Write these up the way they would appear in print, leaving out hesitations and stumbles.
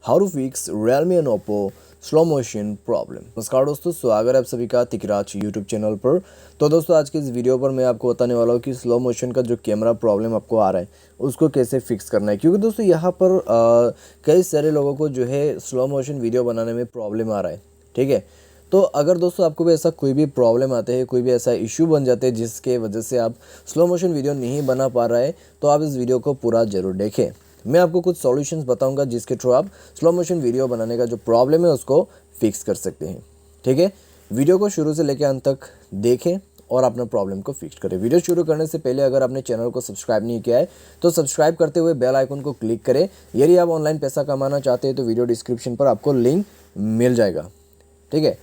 How to fix Realme and Oppo slow motion problem. नमस्कार दोस्तों, स्वागत है आप सभी का तिकराज यूट्यूब चैनल पर। तो दोस्तों आज के इस वीडियो पर मैं आपको बताने वाला हूँ कि स्लो मोशन का जो कैमरा प्रॉब्लम आपको आ रहा है उसको कैसे फिक्स करना है। क्योंकि दोस्तों यहाँ पर कई सारे लोगों को जो है स्लो मोशन वीडियो बनाने में प्रॉब्लम आ रहा है। ठीक है, तो अगर दोस्तों आपको भी ऐसा कोई भी प्रॉब्लम आते हैं, कोई भी ऐसा इशू बन जाते हैं जिसके वजह से आप स्लो मोशन वीडियो नहीं बना पा रहे हैं, तो आप इस वीडियो को पूरा ज़रूर देखें। मैं आपको कुछ सॉल्यूशंस बताऊंगा जिसके थ्रू आप स्लो मोशन वीडियो बनाने का जो प्रॉब्लम है उसको फिक्स कर सकते हैं। ठीक है, वीडियो को शुरू से लेकर अंत तक देखें और अपना प्रॉब्लम को फिक्स करें। वीडियो शुरू करने से पहले अगर आपने चैनल को सब्सक्राइब नहीं किया है तो सब्सक्राइब करते हुए बेल आइकन को क्लिक करें। यदि आप ऑनलाइन पैसा कमाना चाहते हैं तो वीडियो डिस्क्रिप्शन पर आपको लिंक मिल जाएगा। ठीक है,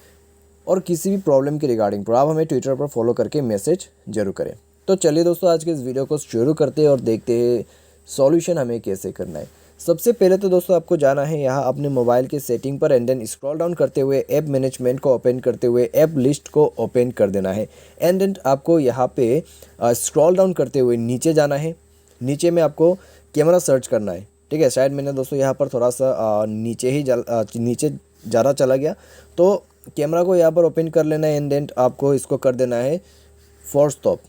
और किसी भी प्रॉब्लम के रिगार्डिंग पर आप हमें ट्विटर पर फॉलो करके मैसेज जरूर करें। तो चलिए दोस्तों आज के इस वीडियो को शुरू करते हैं और देखते हैं सॉल्यूशन हमें कैसे करना है। सबसे पहले तो दोस्तों आपको जाना है यहाँ अपने मोबाइल के सेटिंग पर एंड देन स्क्रॉल डाउन करते हुए ऐप मैनेजमेंट को ओपन करते हुए ऐप लिस्ट को ओपन कर देना है। एंड देन आपको यहाँ पे स्क्रॉल डाउन करते हुए नीचे जाना है। नीचे में आपको कैमरा सर्च करना है। ठीक है, शायद मैंने दोस्तों यहाँ पर थोड़ा सा नीचे ज़्यादा चला गया, तो कैमरा को यहाँ पर ओपन कर लेना है। एंड देन आपको इसको कर देना है फोर्स स्टॉप।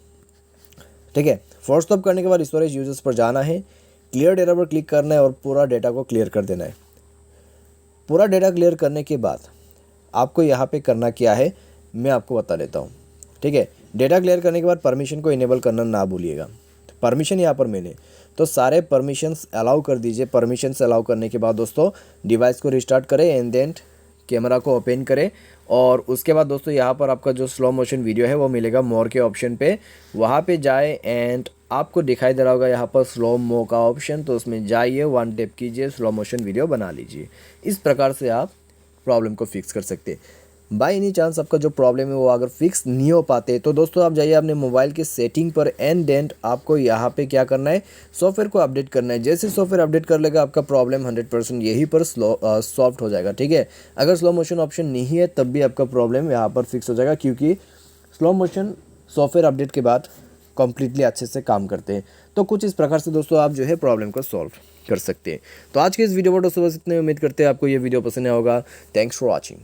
ठीक है, फोर्स स्टॉप करने के बाद स्टोरेज यूजर्स पर जाना है, क्लियर डेटा पर क्लिक करना है और पूरा डेटा को क्लियर कर देना है। पूरा डेटा क्लियर करने के बाद आपको यहाँ पे करना क्या है मैं आपको बता देता हूँ। ठीक है, डेटा क्लियर करने के बाद परमिशन को इनेबल करना ना भूलिएगा। परमिशन यहाँ पर मैंने तो सारे परमिशंस अलाउ कर दीजिए। परमिशंस अलाउ करने के बाद दोस्तों डिवाइस को रिस्टार्ट करें एंड देन कैमरा को ओपन करें और उसके बाद दोस्तों यहाँ पर आपका जो स्लो मोशन वीडियो है वो मिलेगा मोर के ऑप्शन पे। वहाँ पे जाए एंड आपको दिखाई दे रहा होगा यहाँ पर स्लो मो का ऑप्शन, तो उसमें जाइए, वन टैप कीजिए, स्लो मोशन वीडियो बना लीजिए। इस प्रकार से आप प्रॉब्लम को फिक्स कर सकते हैं। बाई एनी चांस आपका जो प्रॉब्लम है वो अगर फिक्स नहीं हो पाते तो दोस्तों आप जाइए अपने मोबाइल के सेटिंग पर एंड देन आपको यहाँ पे क्या करना है, सॉफ्टवेयर को अपडेट करना है। जैसे सॉफ्टवेयर अपडेट कर लेगा आपका प्रॉब्लम 100% यहीं पर सॉल्व हो जाएगा। ठीक है, अगर स्लो मोशन ऑप्शन नहीं है तब भी आपका प्रॉब्लम यहाँ पर फिक्स हो जाएगा, क्योंकि स्लो मोशन सॉफ्टवेयर अपडेट के बाद कम्प्लीटली अच्छे से काम करते हैं। तो कुछ इस प्रकार से दोस्तों आप जो है प्रॉब्लम को सॉल्व कर सकते हैं। तो आज के इस वीडियो पर दोस्तों बस इतने, उम्मीद करते हैं आपको ये वीडियो पसंद आया होगा। Thanks for watching.